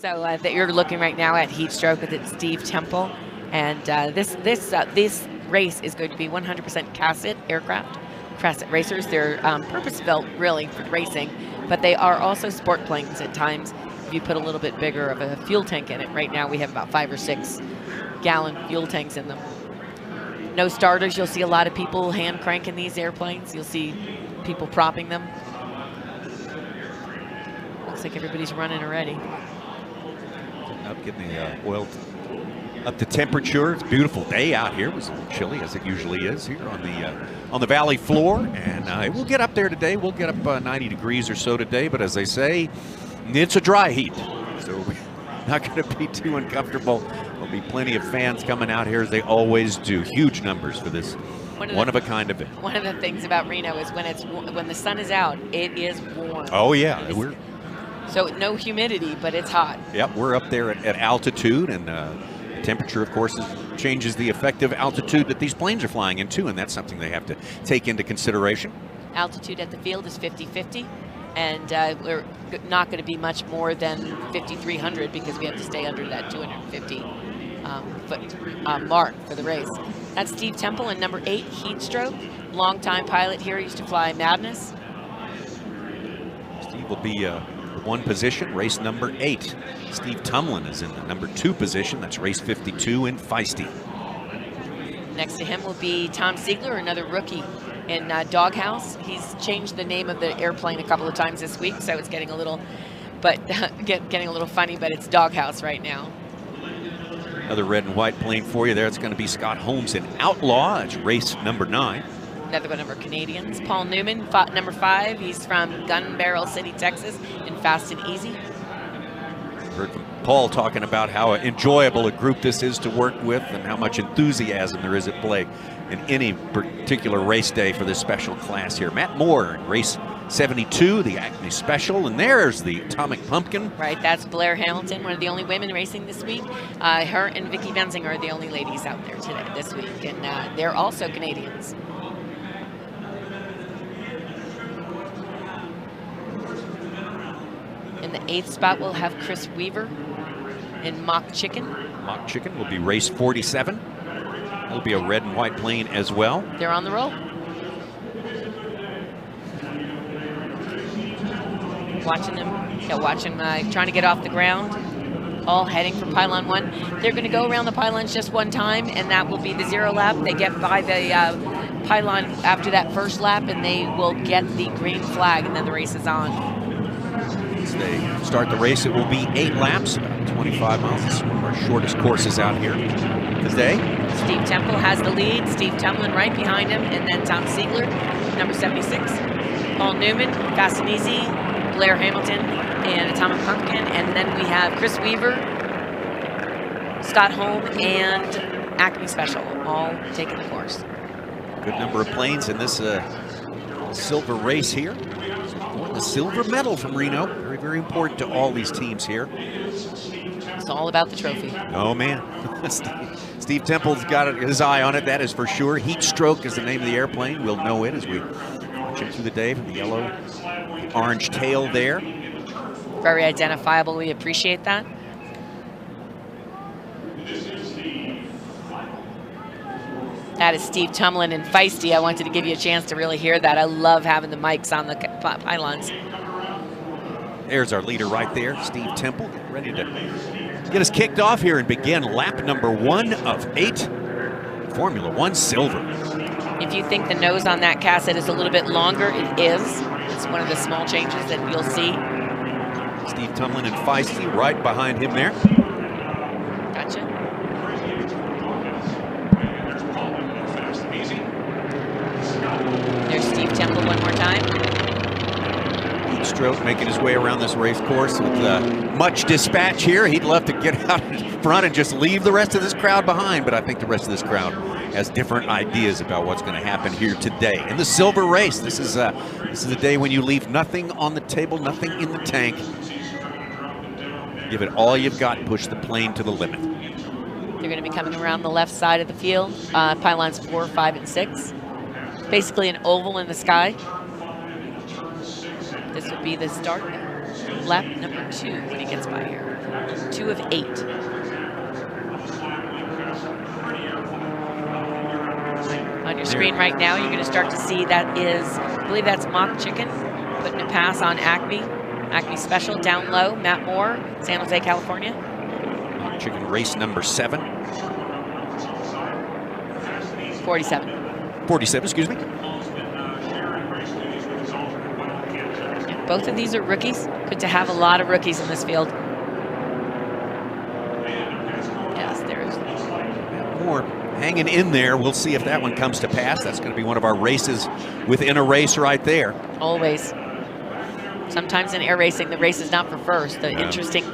So that you're looking right now at Heat Stroke with its Steve Temple, and this race is going to be 100% Cassett aircraft, Cassett racers. They're purpose-built really for racing, but they are also sport planes at times. If you put a little bit bigger of a fuel tank in it, right now we have about 5 or 6 gallon fuel tanks in them. No starters. You'll see a lot of people hand cranking these airplanes. You'll see people propping them. Looks like everybody's running already. Up getting the oil up to temperature. It's a beautiful day out here. It was a little chilly as it usually is here on the valley floor, and we'll get up there today. We'll get up 90 degrees or so today, but as they say, it's a dry heat, so we're not going to be too uncomfortable. There'll be plenty of fans coming out here as they always do. Huge numbers for this one-of-a-kind event. One of the things about Reno is when the sun is out, it is warm. Oh yeah, so no humidity, but it's hot. Yep, we're up there at altitude, and temperature, of course, changes the effective altitude that these planes are flying into, and that's something they have to take into consideration. Altitude at the field is 50-50, and we're not going to be much more than 5,300 because we have to stay under that 250 foot mark for the race. That's Steve Temple in number 8, Heat Stroke. Longtime pilot here, used to fly Madness. Steve will be one position, race number 8. Steve Tumlin is in the number 2 position. That's race 52 in Feisty. Next to him will be Tom Siegler, another rookie in Doghouse. He's changed the name of the airplane a couple of times this week, so it's getting a little, getting a little funny. But it's Doghouse right now. Another red and white plane for you there. It's going to be Scott Holmes in Outlaw. It's race number 9. Another one of our Canadians, Paul Newman, number 5. He's from Gun Barrel City, Texas, in Fast and Easy. Heard from Paul talking about how enjoyable a group this is to work with and how much enthusiasm there is at play in any particular race day for this special class here. Matt Moore in race 72, the Acme Special, and there's the Atomic Pumpkin. Right, that's Blair Hamilton, one of the only women racing this week. Her and Vicki Benzinger are the only ladies out there this week, and they're also Canadians. In the 8th spot, we'll have Chris Weaver in Mock Chicken. Mock Chicken will be race 47. It'll be a red and white plane as well. They're on the roll. Watching them, trying to get off the ground. All heading for pylon 1. They're going to go around the pylons just one time, and that will be the 0 lap. They get by the pylon after that first lap, and they will get the green flag, and then the race is on. As they start the race, it will be 8 laps, about 25 miles. This is one of our shortest courses out here today. Steve Temple has the lead. Steve Tumlin right behind him, and then Tom Siegler, number 76. Paul Newman, Fast and Easy, Blair Hamilton, and Atomic Pumpkin. And then we have Chris Weaver, Scott Holm, and Acme Special, all taking the course. Good number of planes in this silver race here. The silver medal from Reno. Very, very important to all these teams here. It's all about the trophy. Oh, man. Steve Temple's got his eye on it, that is for sure. Heat Stroke is the name of the airplane. We'll know it as we watch it through the day from the yellow, the orange tail there. Very identifiable. We appreciate that. That is Steve Tumlin and Feisty. I wanted to give you a chance to really hear that. I love having the mics on the pylons. There's our leader right there, Steve Temple, ready to get us kicked off here and begin lap number 1 of 8, Formula 1 Silver. If you think the nose on that cassette is a little bit longer, it is. It's one of the small changes that you'll see. Steve Tumlin and Feisty right behind him there. Gotcha. There's Steve Temple one more time. Heat Stroke making his way around this race course with much dispatch here. He'd love to get out in front and just leave the rest of this crowd behind, but I think the rest of this crowd has different ideas about what's going to happen here today. In the silver race, this is a day when you leave nothing on the table, nothing in the tank. Give it all you've got and push the plane to the limit. They're going to be coming around the left side of the field, pylons 4, 5, and 6. Basically an oval in the sky. This would be the start lap number 2 when he gets by here. 2 of 8. On your screen right now, you're going to start to see that is, I believe that's Mock Chicken, putting a pass on Acme. Acme Special down low, Matt Moore, San Jose, California. Mock Chicken race number 7. 47. 47, excuse me. Both of these are rookies. Good to have a lot of rookies in this field. Yes, there's Moore hanging in there. We'll see if that one comes to pass. That's going to be one of our races within a race right there. Always. Sometimes in air racing, the race is not for first. The interesting,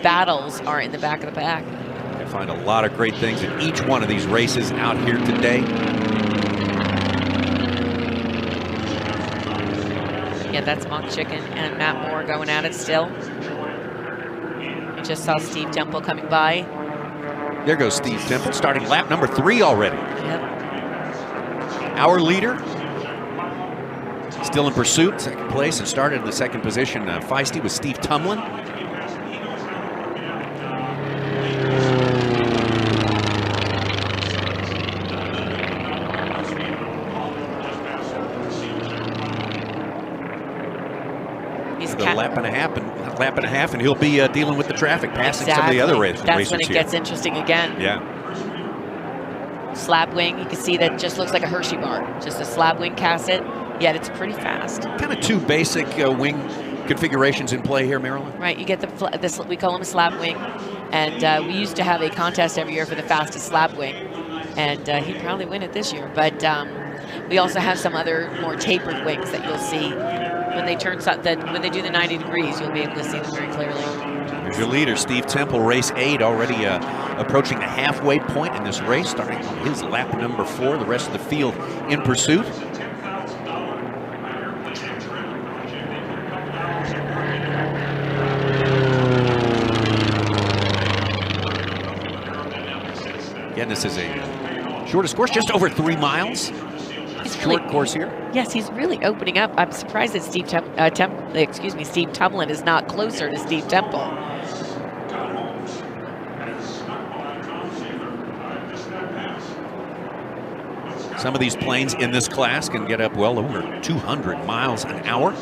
battles are in the back of the pack. I find a lot of great things in each one of these races out here today. Yeah, that's Mock Chicken and Matt Moore going at it still. We just saw Steve Temple coming by. There goes Steve Temple, starting lap number 3 already. Yep. Our leader, still in pursuit, second place, and started in the second position. Feisty with Steve Tumlin. A lap and a half, and he'll be dealing with the traffic, passing some of the other racers. That's when it gets interesting again. Yeah. Slab wing, you can see that just looks like a Hershey bar, just a slab wing cassette, yet it's pretty fast. Kind of 2 basic wing configurations in play here, Marilyn. Right, you get this, we call them a slab wing, and we used to have a contest every year for the fastest slab wing, and he'd probably win it this year. But we also have some other more tapered wings that you'll see. When they turn when they do the 90 degrees, you'll be able to see them very clearly. Here's your leader, Steve Temple, race 8, already approaching the halfway point in this race, starting on his lap number 4. The rest of the field in pursuit. Again, this is a shortest course, just over 3 miles. Short course here. Yes, he's really opening up. I'm surprised that Steve Tumlin is not closer to Steve Temple. Some of these planes in this class can get up well over 200 miles an hour.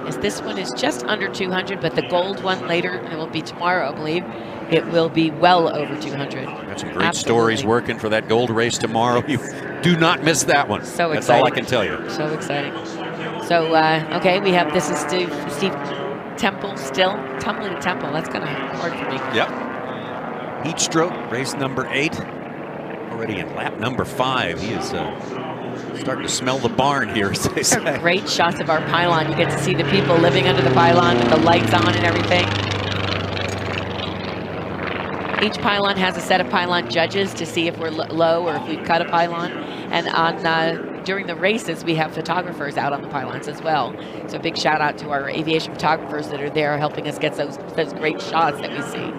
Yes, this one is just under 200, but the gold one later, it will be tomorrow, I believe, it will be well over 200. Got some great stories working for that gold race tomorrow. You do not miss that one. So exciting. That's all I can tell you. So exciting. So, okay, we have, this is Steve Temple still. Tumbling to Temple, that's kind of hard for me. Yep. Heat stroke, race number 8. Already in lap number 5. He is starting to smell the barn here, as they say. Great shots of our pylon. You get to see the people living under the pylon with the lights on and everything. Each pylon has a set of pylon judges to see if we're low or if we've cut a pylon. And during the races, we have photographers out on the pylons as well. So big shout out to our aviation photographers that are there helping us get those great shots that we see.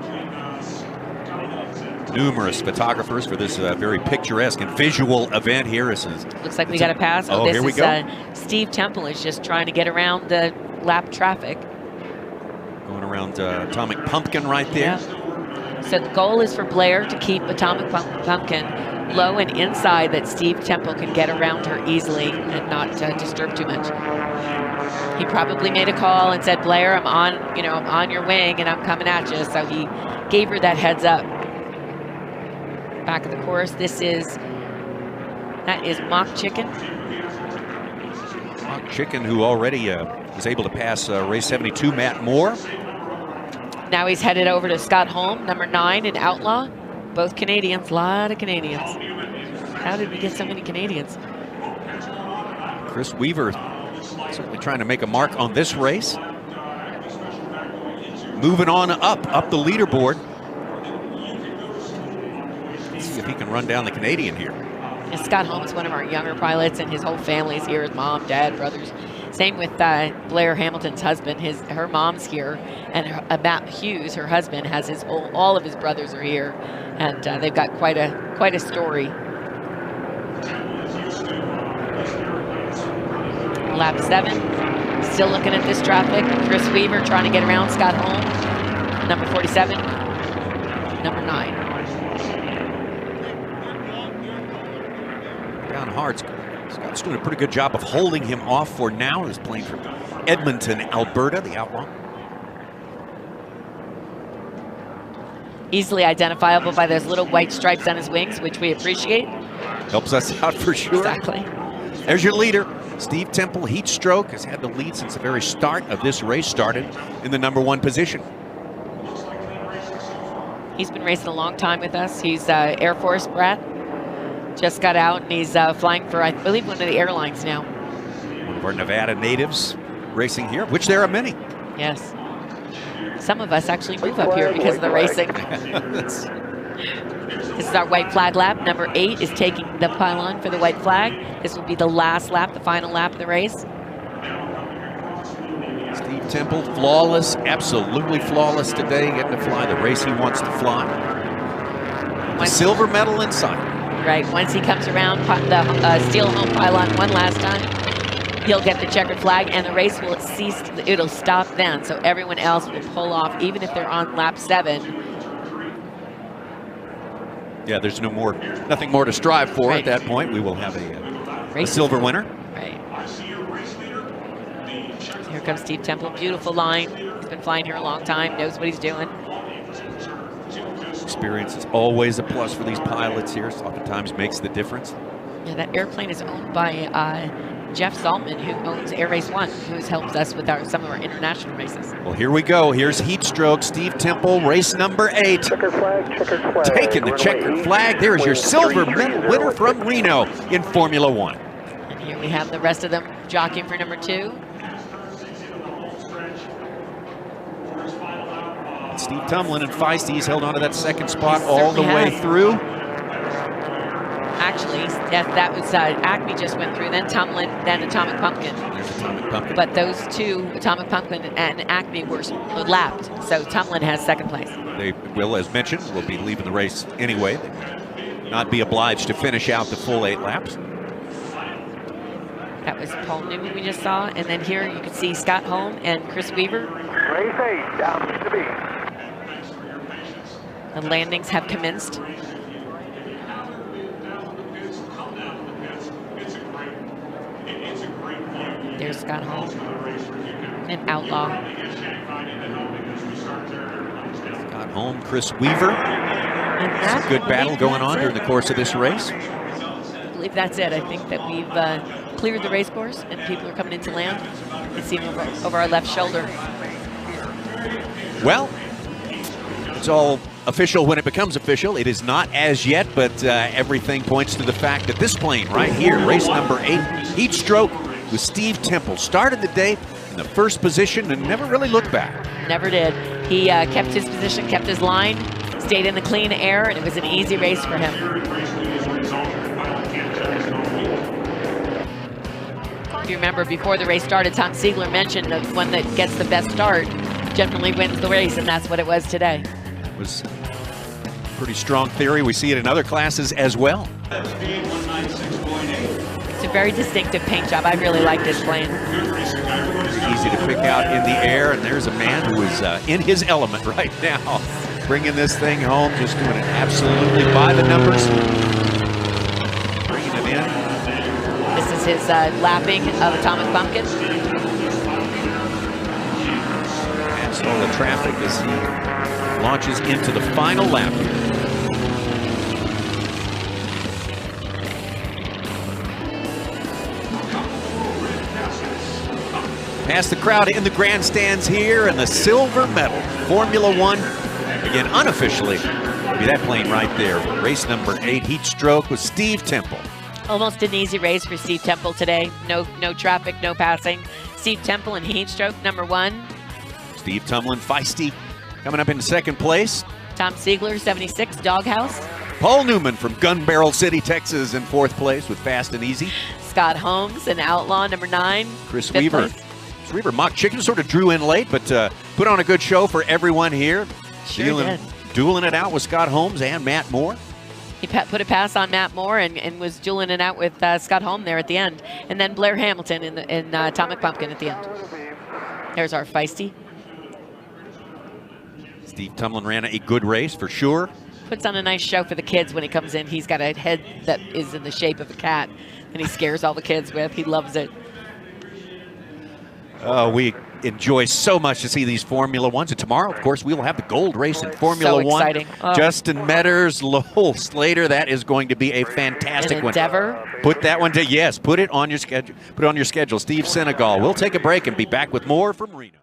Numerous photographers for this very picturesque and visual event here. Looks like we got a pass. Oh, here we go. Steve Temple is just trying to get around the lap traffic. Going around Atomic Pumpkin right there. Yeah. So the goal is for Blair to keep Atomic Pumpkin low and inside, that Steve Temple can get around her easily and not disturb too much. He probably made a call and said, Blair, I'm on your wing and I'm coming at you. So he gave her that heads up. Back of the course, that is Mock Chicken. Mock Chicken, who already was able to pass race 72, Matt Moore. Now he's headed over to Scott Holm, number 9 in Outlaw. Both Canadians, a lot of Canadians. How did we get so many Canadians? Chris Weaver certainly trying to make a mark on this race. Moving on up the leaderboard. Let's see if he can run down the Canadian here. And Scott Holm is one of our younger pilots, and his whole family's here, his mom, dad, brothers. Same with Blair Hamilton's husband. Her mom's here, and Matt Hughes, her husband, has all of his brothers are here, and they've got quite a story. Lap 7, still looking at this traffic. Chris Weaver trying to get around Scott Holm, number 47. number 9. Down hard. Scott's doing a pretty good job of holding him off for now. He's playing from Edmonton, Alberta, the outlaw. Easily identifiable by those little white stripes on his wings, which we appreciate. Helps us out for sure. Exactly. There's your leader. Steve Temple, heat stroke, has had the lead since the very start of this race, started in the number 1 position. He's been racing a long time with us. He's Air Force brat. Just got out and he's flying for, I believe, one of the airlines now. One of our Nevada natives racing here, which there are many. Yes. Some of us actually move up here because of the racing. This is our white flag lap. Number 8 is taking the pylon for the white flag. This will be the last lap, the final lap of the race. Steve Temple, flawless, absolutely flawless today, getting to fly the race he wants to fly. The silver medal inside. Right, once he comes around the steel home pylon one last time, he'll get the checkered flag and the race will cease. It'll stop then, so everyone else will pull off, even if they're on lap 7. Yeah, there's nothing more to strive for at that point. We will have a silver winner. Right. Here comes Steve Temple, beautiful line. He's been flying here a long time, knows what he's doing. Experience is always a plus for these pilots here. Oftentimes makes the difference. Yeah, that airplane is owned by Jeff Zaltman, who owns Air Race 1, who's helped us with some of our international races. Well, here we go. Here's heat stroke. Steve Temple, race number 8. Checkered flag, checkered flag. Taking the checkered flag. There is your silver medal winner from Reno in Formula 1. And here we have the rest of them jockeying for number 2. Steve Tumlin and Feisty held on to that second spot all the way through. Actually, that was Acme just went through, then Tumlin, then Atomic Pumpkin. There's Atomic Pumpkin. But those two, Atomic Pumpkin and Acme, were lapped. So Tumlin has second place. They will, as mentioned, will be leaving the race anyway. They will not be obliged to finish out the full 8 laps. That was Paul Newman we just saw. And then here you can see Scott Holm and Chris Weaver. Race 8, down to B. The landings have commenced. There's Scott Holm, an outlaw. Scott Holm, Chris Weaver. It's a good battle going on during the course of this race. I believe that's it. I think that we've cleared the race course and people are coming into land. You can see them over our left shoulder. Well, it's all official when it becomes official. It is not as yet, but everything points to the fact that this plane right here, race number 8, heat stroke with Steve Temple, started the day in the first position and never really looked back. Never did. He kept his position, kept his line, stayed in the clean air, and it was an easy race for him. If you remember, before the race started, Tom Siegler mentioned the one that gets the best start generally wins the race, and that's what it was today. It was a pretty strong theory. We see it in other classes as well. It's a very distinctive paint job. I really like this plane. Easy to pick out in the air, and there's a man who is in his element right now, bringing this thing home, just doing it absolutely by the numbers. Bringing it in. This is his lapping of Atomic Pumpkin. Past all the traffic as he launches into the final lap. Past the crowd in the grandstands here, and the silver medal, Formula 1, again unofficially, be that plane right there. Race number 8, heat stroke with Steve Temple. Almost an easy race for Steve Temple today. No traffic, no passing. Steve Temple in heat stroke, number 1. Steve Tumlin, Feisty, coming up in second place. Tom Siegler, 76, Doghouse. Paul Newman from Gun Barrel City, Texas, in 4th place with Fast and Easy. Scott Holmes, an outlaw, number 9. Chris Weaver. Chris Weaver, Mock Chicken, sort of drew in late, but put on a good show for everyone here. Sure did. Dueling it out with Scott Holmes and Matt Moore. He put a pass on Matt Moore and was dueling it out with Scott Holm there at the end. And then Blair Hamilton in Atomic Pumpkin at the end. There's our Feisty. Steve Tumlin ran a good race for sure. Puts on a nice show for the kids when he comes in. He's got a head that is in the shape of a cat, and he scares all the kids with. He loves it. We enjoy so much to see these Formula Ones. And tomorrow, of course, we will have the gold race in Formula So One. exciting. Oh. Justin Metters, Lowell Slater. That is going to be a fantastic An one. endeavor. Put that one to, yes, put it on your schedule. Put it on your schedule. Steve Senegal. We'll take a break and be back with more from Reno.